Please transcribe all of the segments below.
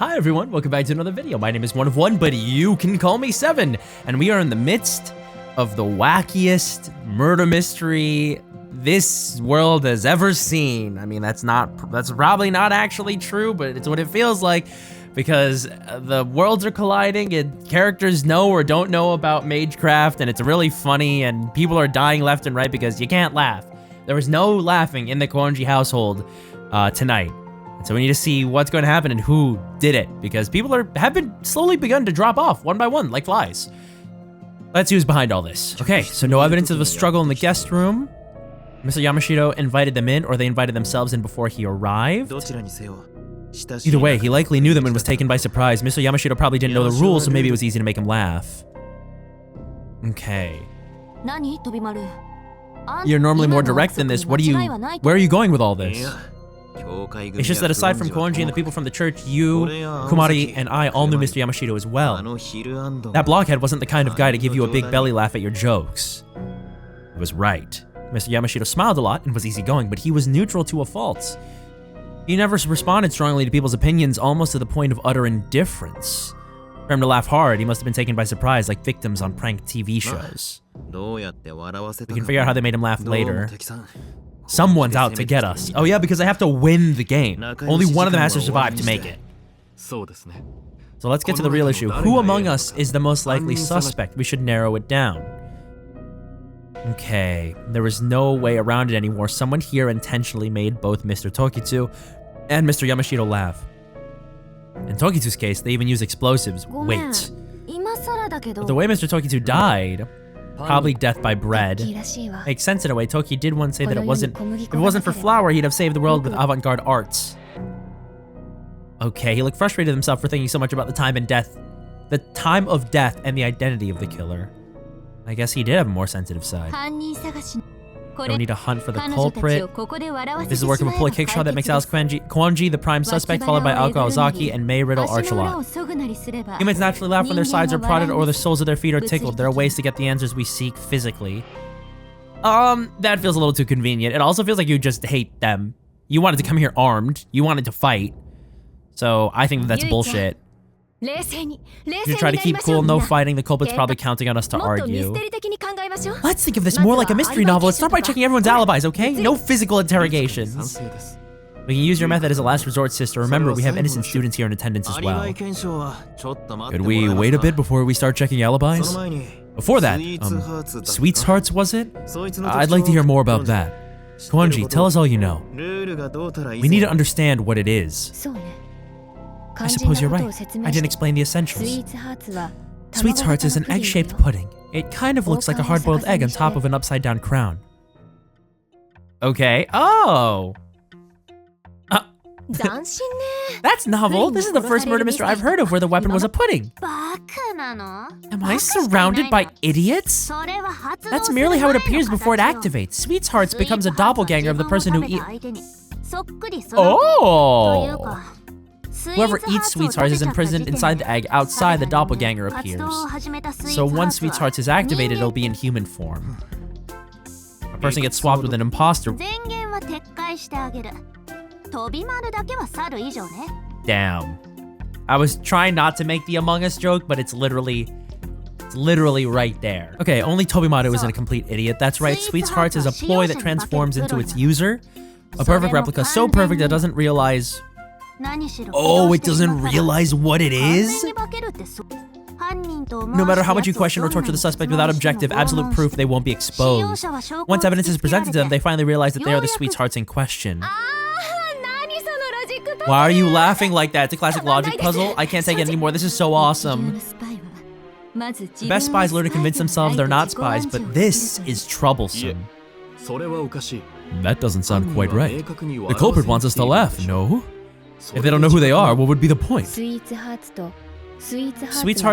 Hi everyone, welcome back to another video. My name is One of One, but you can call me Seven. And we are in the midst of the wackiest murder mystery this world has ever seen. I mean, that's probably not actually true, but it's what it feels like because the worlds are colliding and characters know or don't know about Magecraft, and it's really funny and people are dying left and right because you can't laugh. There was no laughing in the Konji household tonight. And so we need to see what's going to happen and who did it, because people have been slowly begun to drop off one by one like flies. Let's see who's behind all this. Okay, so no evidence of a struggle in the guest room. Mr. Yamashita invited them in, or they invited themselves in before he arrived. Either way, he likely knew them and was taken by surprise. Mr. Yamashita probably didn't know the rules, so maybe it was easy to make him laugh. Okay. You're normally more direct than this. Where are you going with all this? It's just that aside from Konji and the people from the church, you, Kumari, and I all knew Mr. Yamashita as well. That blockhead wasn't the kind of guy to give you a big belly laugh at your jokes. It was right. Mr. Yamashita smiled a lot and was easygoing, but he was neutral to a fault. He never responded strongly to people's opinions, almost to the point of utter indifference. For him to laugh hard, he must have been taken by surprise like victims on prank TV shows. We can figure out how they made him laugh later. Someone's out to get us. Oh yeah, because I have to win the game. Only one of them has to survive to make it. So let's get to the real issue. Who among us is the most likely suspect? We should narrow it down. Okay, there was no way around it anymore. Someone here intentionally made both Mr. Tokitsu and Mr. Yamashita laugh. In Tokitsu's case, they even used explosives. Wait. But the way Mr. Tokitsu died, probably death by bread. Makes sense in a way. Toki did once say that if it wasn't for flour, he'd have saved the world with avant-garde arts. Okay, he looked frustrated himself for thinking so much about the time of death and the identity of the killer. I guess he did have a more sensitive side. Don't need to hunt for the culprit. This is the work of a pull a kick shot that makes Alice Kwanji the prime suspect, followed by Aoko Ozaki and Mei Riddle Archulot. Humans naturally laugh when their sides are prodded or the soles of their feet are tickled. There are ways to get the answers we seek physically. That feels a little too convenient. It also feels like you just hate them. You wanted to come here armed. You wanted to fight. So I think that's bullshit. You should try to keep cool, no fighting. The culprit's probably counting on us to argue. Let's think of this more like a mystery novel. Let's start by checking everyone's alibis, okay? No physical interrogations. We can use your method as a last resort, sister. Remember, we have innocent students here in attendance as well. Could we wait a bit before we start checking alibis? Before that, Sweethearts, was it? I'd like to hear more about that. Kwanji, tell us all you know. We need to understand what it is. I suppose you're right. I didn't explain the essentials. Sweethearts is an egg-shaped pudding. It kind of looks like a hard-boiled egg on top of an upside-down crown. Okay. Oh! That's novel. This is the first murder mystery I've heard of where the weapon was a pudding. Am I surrounded by idiots? That's merely how it appears before it activates. Sweethearts becomes a doppelganger of the person who eats. Oh! Whoever eats Sweethearts is imprisoned inside the egg. Outside, the doppelganger appears. So once Sweethearts is activated, it'll be in human form. A person gets swapped with an imposter. Damn. I was trying not to make the Among Us joke, but it's literally right there. Okay, only Tobimaru isn't a complete idiot. That's right, Sweethearts is a ploy that transforms into its user. A perfect replica, so perfect that it doesn't realize... Oh, it doesn't realize what it is? No matter how much you question or torture the suspect, without objective, absolute proof, they won't be exposed. Once evidence is presented to them, they finally realize that they are the Sweethearts in question. Why are you laughing like that? It's a classic logic puzzle. I can't take it anymore. This is so awesome. The best spies learn to convince themselves they're not spies, but this is troublesome. That doesn't sound quite right. The culprit wants us to laugh, no? If they don't know who they are, what would be the point? Sweethearts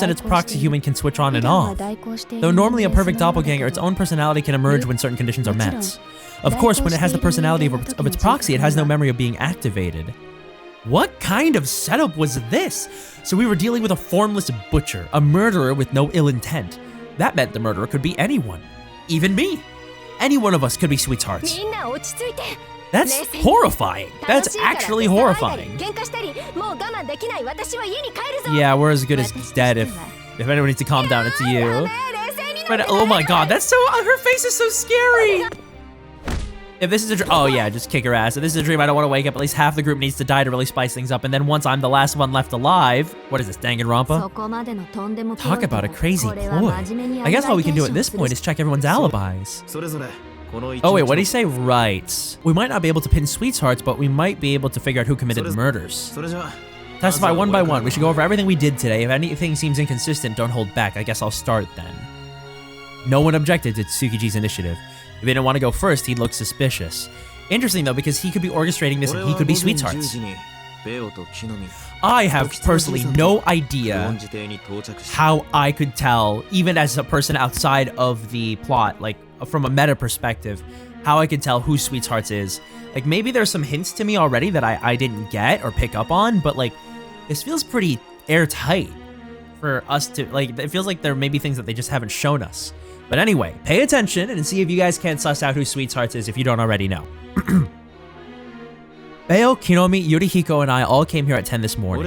and its proxy human can switch on and off. Though normally a perfect doppelganger, its own personality can emerge when certain conditions are met. Of course, when it has the personality of its proxy, it has no memory of being activated. What kind of setup was this? So we were dealing with a formless butcher, a murderer with no ill intent. That meant the murderer could be anyone. Even me. Any one of us could be Sweethearts. That's horrifying. That's actually horrifying. Yeah, we're as good as dead. If anyone needs to calm down, it's you. But oh my god, that's so. Her face is so scary. If this is a dream, oh yeah, just kick her ass. If this is a dream, I don't want to wake up. At least half the group needs to die to really spice things up. And then once I'm the last one left alive, what is this, Danganronpa? Talk about a crazy ploy. I guess all we can do at this point is check everyone's alibis. Oh wait, what did he say? Right. We might not be able to pin sweethearts, but we might be able to figure out who committed murders. Testify one by one. We should go over everything we did today. If anything seems inconsistent, don't hold back. I guess I'll start then. No one objected to Tsukiji's initiative. If he didn't want to go first, he'd look suspicious. Interesting though, because he could be orchestrating this and he could be sweethearts. I have personally no idea how I could tell, even as a person outside of the plot, like from a meta perspective, how I could tell who Sweethearts is. Like maybe there's some hints to me already that I didn't get or pick up on, but like this feels pretty airtight for us to, like, it feels like there may be things that they just haven't shown us. But anyway, pay attention and see if you guys can't suss out who Sweethearts is if you don't already know. Bayo, Kinomi, Yurihiko, and I all came here at 10 this morning.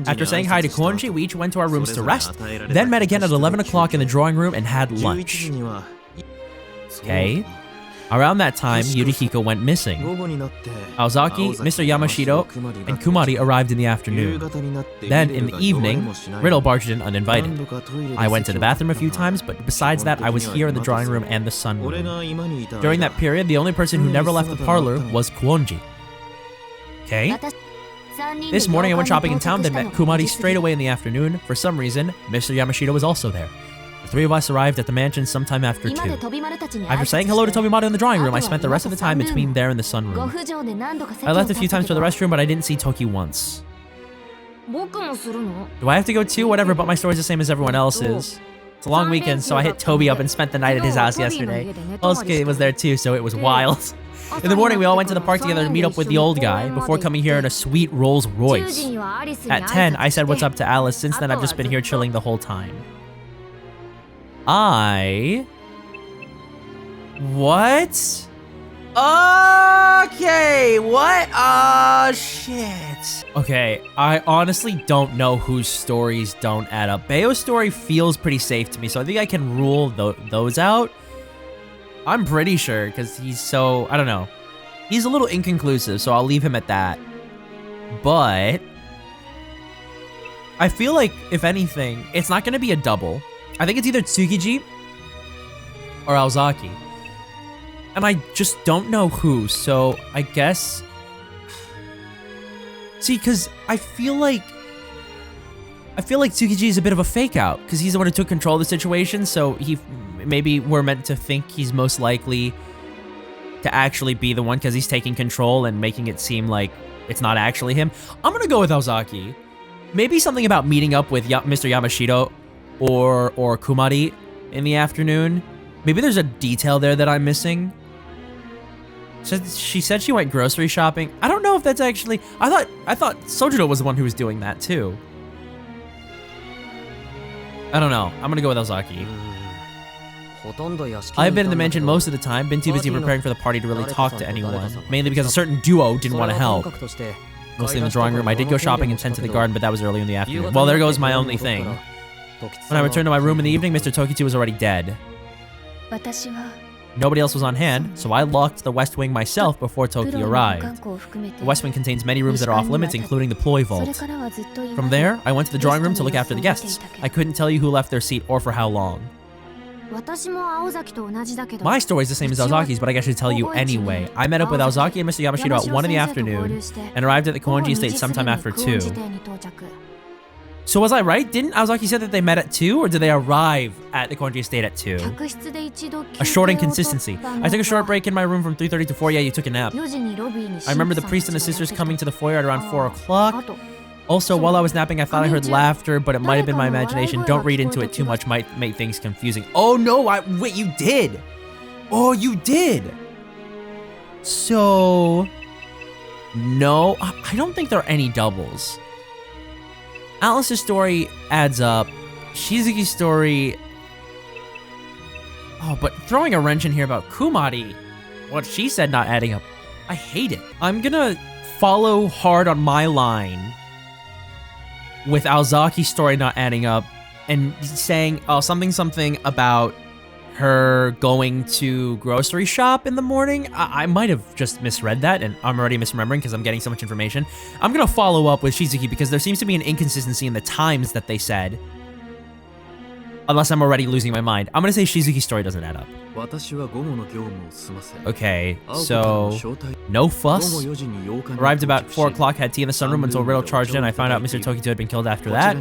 After saying hi to Konji, we each went to our rooms to rest, then met again at 11 o'clock in the drawing room and had lunch. Okay. Around that time, Yurihiko went missing. Aozaki, Mr. Yamashiro, and Kumari arrived in the afternoon. Then, in the evening, Riddle barged in uninvited. I went to the bathroom a few times, but besides that, I was here in the drawing room and the sunroom. During that period, the only person who never left the parlor was Kuonji. Okay. This morning, I went shopping in town, then met Kumari straight away in the afternoon. For some reason, Mr. Yamashiro was also there. The three of us arrived at the mansion sometime after 2. After saying hello to Tobimaru in the drawing room, I spent the rest of the time between there and the sunroom. I left a few times for the restroom, but I didn't see Toki once. Do I have to go too? Whatever, but my story's the same as everyone else's. It's a long weekend, so I hit Toby up and spent the night at his house yesterday. Osuke was there too, so it was wild. In the morning, we all went to the park together to meet up with the old guy before coming here in a sweet Rolls Royce. At 10, I said what's up to Alice. Since then, I've just been here chilling the whole time. What? Okay, what? Shit. Okay, I honestly don't know whose stories don't add up. Bayo's story feels pretty safe to me, so I think I can rule those out. I'm pretty sure, because he's so, I don't know. He's a little inconclusive, so I'll leave him at that. But I feel like, if anything, it's not going to be a double. I think it's either Tsukiji or Aozaki. And I just don't know who, so I guess... See, because I feel like Tsukiji is a bit of a fake out, because he's the one who took control of the situation, so maybe we're meant to think he's most likely to actually be the one, because he's taking control and making it seem like it's not actually him. I'm gonna go with Aozaki. Maybe something about meeting up with Mr. Yamashiro or Kumari in the afternoon. Maybe there's a detail there that I'm missing. She said she went grocery shopping. I don't know if that's actually... I thought Sojiro was the one who was doing that too. I don't know. I'm gonna go with Aozaki. I've been in the mansion most of the time, been too busy preparing for the party to really talk to anyone. Mainly because a certain duo didn't want to help. Mostly in the drawing room. I did go shopping and tend to the garden, but that was early in the afternoon. Well, there goes my only thing. When I returned to my room in the evening, Mr. Tokitsu was already dead. Nobody else was on hand, so I locked the West Wing myself before Toki arrived. The West Wing contains many rooms that are off limits, including the ploy vault. From there, I went to the drawing room to look after the guests. I couldn't tell you who left their seat or for how long. My story is the same as Aozaki's, but I guess I should tell you anyway. I met up with Aozaki and Mr. Yamashiro at 1 in the afternoon and arrived at the Koenji estate sometime after 2. So was I right? Didn't Aozaki say that they met at 2, or did they arrive at the Koenji estate at 2? A short inconsistency. I took a short break in my room from 3:30 to 4. Yeah, you took a nap. I remember the priest and the sisters coming to the foyer at around 4 o'clock. Also, while I was napping, I thought I heard laughter, but it might have been my imagination. Don't read into it too much, might make things confusing. Oh no, wait, you did! Oh, you did! So... No, I don't think there are any doubles. Alice's story adds up. Shizuki's story... Oh, but throwing a wrench in here about Kumari, what she said not adding up. I hate it. I'm gonna follow hard on my line with Alzaki's story not adding up and saying something about her going to grocery shop in the morning. I might have just misread that, and I'm already misremembering because I'm getting so much information. I'm gonna follow up with Shizuki because there seems to be an inconsistency in the times that they said. Unless I'm already losing my mind. I'm gonna say Shizuki's story doesn't add up. Okay, so no fuss. Arrived about 4 o'clock, had tea in the sunroom until Riddle charged in. I found out Mr. Tokito had been killed after that.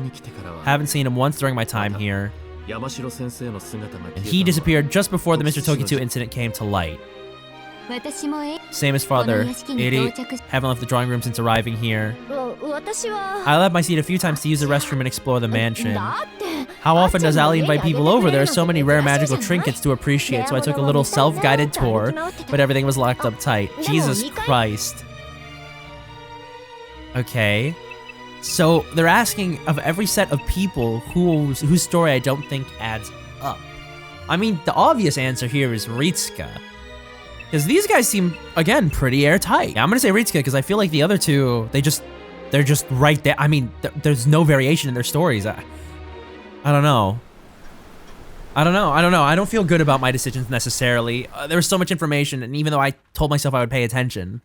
Haven't seen him once during my time here. And he disappeared just before the Mr. Tokito incident came to light. Same as father. 80. Haven't left the drawing room since arriving here. I left my seat a few times to use the restroom and explore the mansion. How often does Ali invite people over? There are so many rare magical trinkets to appreciate, so I took a little self-guided tour, but everything was locked up tight. Jesus Christ. Okay. So they're asking of every set of people whose story I don't think adds up. I mean, the obvious answer here is Ritsuka. Because these guys seem, again, pretty airtight. I'm gonna say Ritsuka because I feel like the other two, they're just right there. I mean, there's no variation in their stories. I don't know. I don't feel good about my decisions necessarily. There was so much information, and even though I told myself I would pay attention.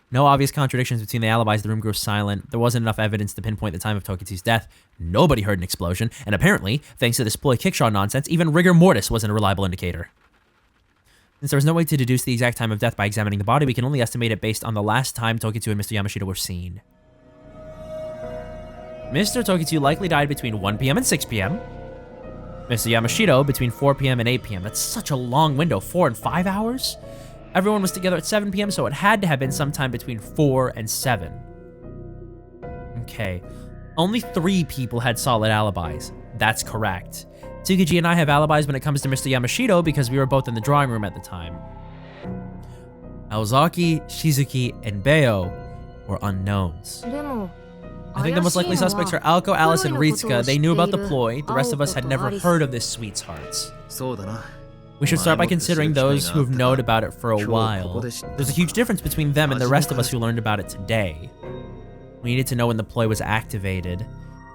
No obvious contradictions between the alibis. The room grew silent. There wasn't enough evidence to pinpoint the time of Tokitsu's death. Nobody heard an explosion, and apparently, thanks to this ploy kickshaw nonsense, even rigor mortis wasn't a reliable indicator. Since there was no way to deduce the exact time of death by examining the body, we can only estimate it based on the last time Tokitsu and Mr. Yamashita were seen. Mr. Tokitsu likely died between 1 p.m. and 6 p.m. Mr. Yamashita between 4 p.m. and 8 p.m. That's such a long window, 4 and 5 hours? Everyone was together at 7 p.m., so it had to have been sometime between 4 and 7. Okay. Only 3 people had solid alibis. That's correct. Tsukuji and I have alibis when it comes to Mr. Yamashita because we were both in the drawing room at the time. Aozaki, Shizuki, and Beo were unknowns. I think the most likely suspects are Alko, Alice, and Ritsuka. They knew about the ploy. The rest of us had never heard of this sweethearts. We should start by considering those who have known about it for a while. There's a huge difference between them and the rest of us who learned about it today. We needed to know when the ploy was activated.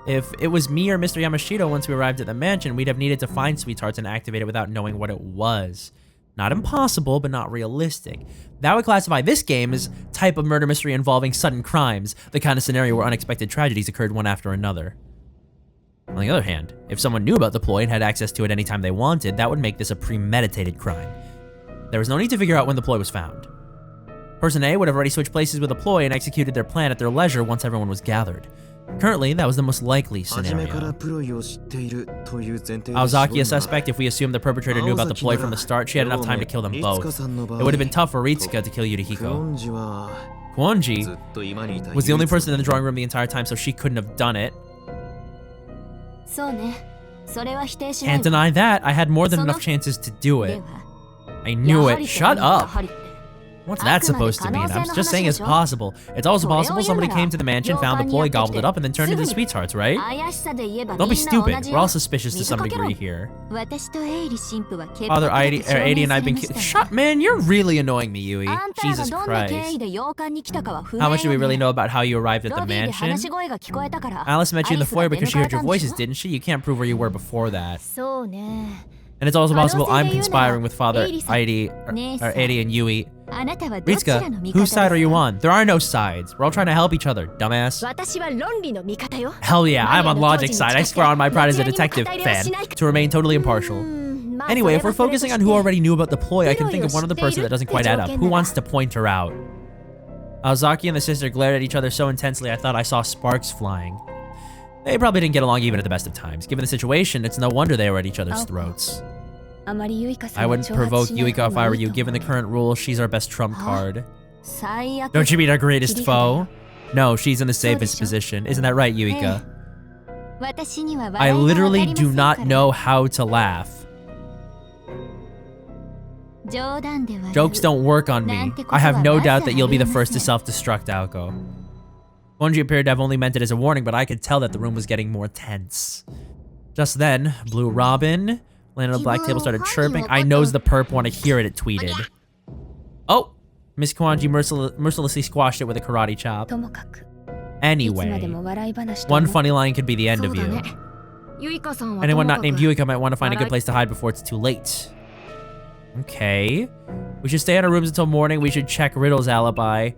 If it was me or Mr. Yamashita once we arrived at the mansion, we'd have needed to find sweethearts and activate it without knowing what it was. Not impossible, but not realistic. That would classify this game as type of murder mystery involving sudden crimes, the kind of scenario where unexpected tragedies occurred one after another. On the other hand, if someone knew about the ploy and had access to it anytime they wanted, that would make this a premeditated crime. There was no need to figure out when the ploy was found. Person A would have already switched places with the ploy and executed their plan at their leisure once everyone was gathered. Currently, that was the most likely scenario. Aozaki a suspect if we assume the perpetrator knew about the ploy from the start. She had enough time to kill them both. It would have been tough for Ritsuka to kill Yurihiko. Kuonji was the only person in the drawing room the entire time, so she couldn't have done it. Can't deny that. I had more than enough chances to do it. I knew it. Shut up. What's that supposed to mean? I'm just saying it's possible. It's also possible somebody came to the mansion, found the ploy, gobbled it up, and then turned into sweethearts, right? Don't be stupid. We're all suspicious to some degree here. Father 80 and I've been shut, man, you're really annoying me, Yui. Jesus Christ. How much do we really know about how you arrived at the mansion? Alice met you in the foyer because she heard your voices, didn't she? You can't prove where you were before that. And it's also possible I'm conspiring with Father 80 and Yui. Ritsuka, whose side are you on? There are no sides. We're all trying to help each other, dumbass. Hell yeah, I'm on Logic's side. I swear on my pride as a detective fan to remain totally impartial. Anyway, if we're focusing on who already knew about the ploy, I can think of one other person that doesn't quite add up. Who wants to point her out? Aozaki and the sister glared at each other so intensely I thought I saw sparks flying. They probably didn't get along even at the best of times. Given the situation, it's no wonder they were at each other's throats. I wouldn't provoke Yuika if I were you. Given the current rules, she's our best trump card. Don't you mean our greatest foe? No, she's in the safest position. Isn't that right, Yuika? I literally do not know how to laugh. Jokes don't work on me. I have no doubt that you'll be the first to self-destruct, Aoko. Onji appeared to have only meant it as a warning, but I could tell that the room was getting more tense. Just then, Blue Robin landed on the black table, started chirping. I knows the perp want to hear it, it tweeted. Oh, Miss Kwanji mercilessly squashed it with a karate chop. Anyway, one funny line could be the end of you. Anyone not named Yuika might want to find a good place to hide before it's too late. Okay. We should stay in our rooms until morning. We should check Riddle's alibi.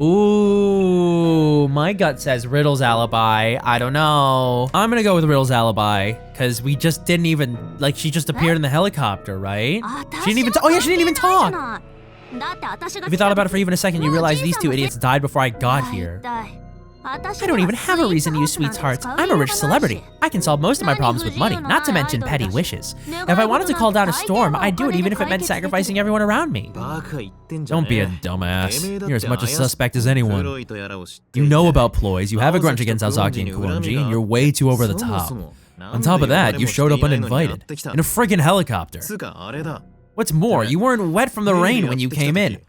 Ooh, my gut says Riddle's alibi. I don't know. I'm gonna go with Riddle's alibi because we just didn't even, like, she just appeared in the helicopter, right? She didn't even, oh yeah, she didn't even talk. If you thought about it for even a second, you realize these two idiots died before I got here. I don't even have a reason to use sweethearts. I'm a rich celebrity. I can solve most of my problems with money, not to mention petty wishes. If I wanted to call down a storm, I'd do it even if it meant sacrificing everyone around me. Don't be a dumbass. You're as much a suspect as anyone. You know about ploys, you have a grudge against Aozaki and Kuonji, and you're way too over the top. On top of that, you showed up uninvited, in a friggin' helicopter. What's more, you weren't wet from the rain when you came in.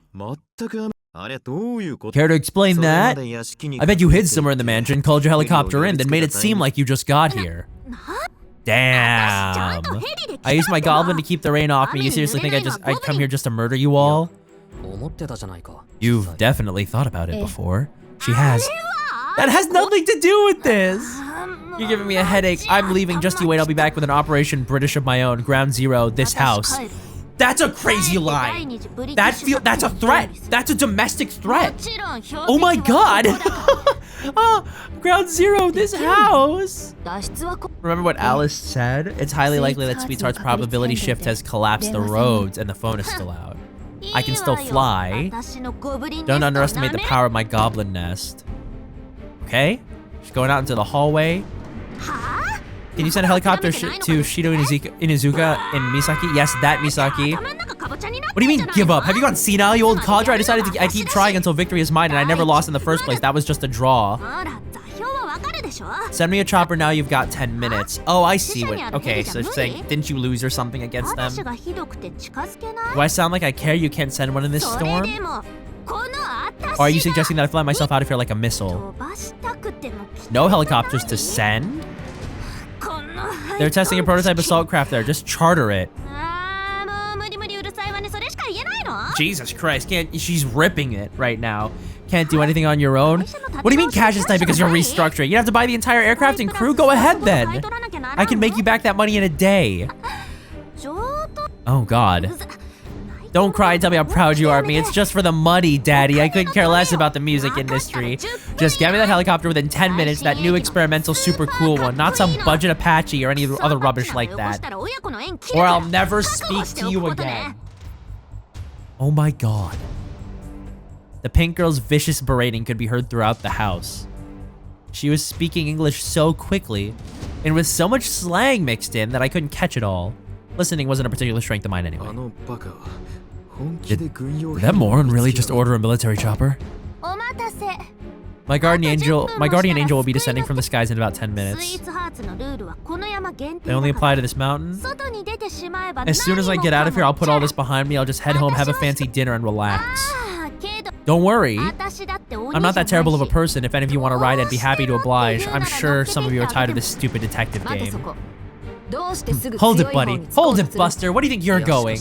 Care to explain that? I bet you hid somewhere in the mansion, called your helicopter in, then made it seem like you just got here. Damn. I used my goblin to keep the rain off me. You seriously think I'd come here just to murder you all? You've definitely thought about it before. She has. That has nothing to do with this. You're giving me a headache. I'm leaving. Just you wait. I'll be back with an Operation British of my own. Ground Zero, this house. That's a crazy line. That's a threat. That's a domestic threat. Oh my god. Oh, Ground Zero, this house. Remember what Alice said? It's highly likely that Sweetheart's probability shift has collapsed the roads and the phone is still out. I can still fly. Don't underestimate the power of my goblin nest. Okay? She's going out into the hallway. Can you send a helicopter to Shido Inuzuka in Misaki? Yes, that Misaki. What do you mean, give up? Have you gone senile, you old codger? I keep trying until victory is mine, and I never lost in the first place. That was just a draw. Send me a chopper now, you've got 10 minutes. Oh, I see what, okay, so she's saying, didn't you lose or something against them? Do I sound like I care you can't send one in this storm? Or are you suggesting that I fly myself out of here like a missile? No helicopters to send? They're testing a prototype assault craft there. Just charter it. Jesus Christ, she's ripping it right now. Can't do anything on your own? What do you mean cash is tight because you're restructuring? You have to buy the entire aircraft and crew? Go ahead then. I can make you back that money in a day. Oh god. Don't cry and tell me how proud you are of me. It's just for the money, Daddy. I couldn't care less about the music industry. Just get me that helicopter within 10 minutes, that new experimental super cool one, not some budget Apache or any other rubbish like that. Or I'll never speak to you again. Oh my god. The pink girl's vicious berating could be heard throughout the house. She was speaking English so quickly, and with so much slang mixed in that I couldn't catch it all. Listening wasn't a particular strength of mine anyway. Did that moron really just order a military chopper? My guardian angel will be descending from the skies in about 10 minutes. They only apply to this mountain. As soon as I get out of here, I'll put all this behind me. I'll just head home, have a fancy dinner, and relax. Don't worry. I'm not that terrible of a person. If any of you want to ride, I'd be happy to oblige. I'm sure some of you are tired of this stupid detective game. Hold it, buddy. Hold it, Buster. Where do you think you're going?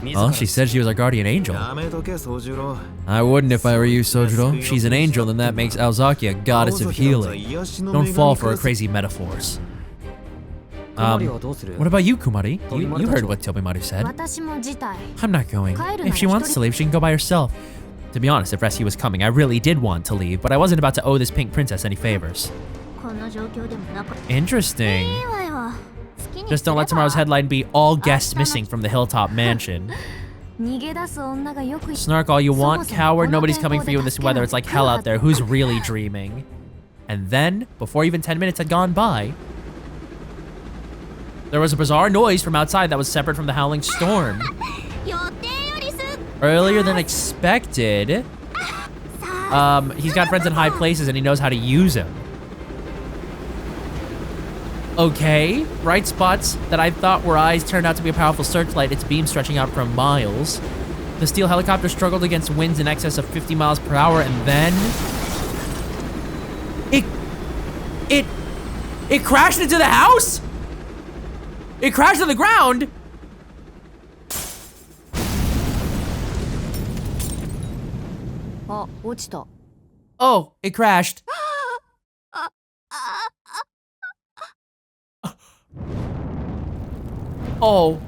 Well, she said she was our guardian angel. I wouldn't if I were you, Sojiro. She's an angel, and that makes Aozaki a goddess of healing. Don't fall for her crazy metaphors. What about you, Kumari? You heard what Tobimaru said. I'm not going. If she wants to leave, she can go by herself. To be honest, if Rescue was coming, I really did want to leave, but I wasn't about to owe this pink princess any favors. Interesting. Just don't let tomorrow's headline be all guests missing from the Hilltop Mansion. Snark all you want, coward. Nobody's coming for you in this weather. It's like hell out there. Who's really dreaming? And then, before even 10 minutes had gone by, there was a bizarre noise from outside that was separate from the howling storm. Earlier than expected. He's got friends in high places and he knows how to use them. Okay, bright spots that I thought were eyes turned out to be a powerful searchlight, its beam stretching out for miles. The steel helicopter struggled against winds in excess of 50 miles per hour, and then it crashed into the house? It crashed on the ground? あ、落ちた。 Oh, it crashed. Oh.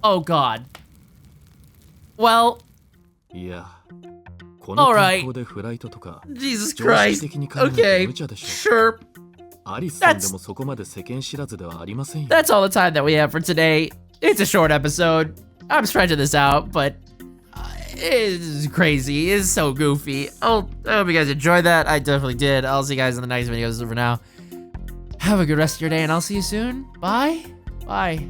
Oh God. Well. いや、こ All の right. 天候でフライトとか Jesus 常識 Christ. 的に考えて Okay. 無茶でしょ。 Sure. アリスさんでもそこまで世間知らずではありませんよ。 That's all the time that we have for today. It's a short episode. I'm stretching this out, but it's crazy. It's so goofy. Oh, I hope you guys enjoyed that. I definitely did. I'll see you guys in the next videos. For now, have a good rest of your day, and I'll see you soon. Bye. Bye.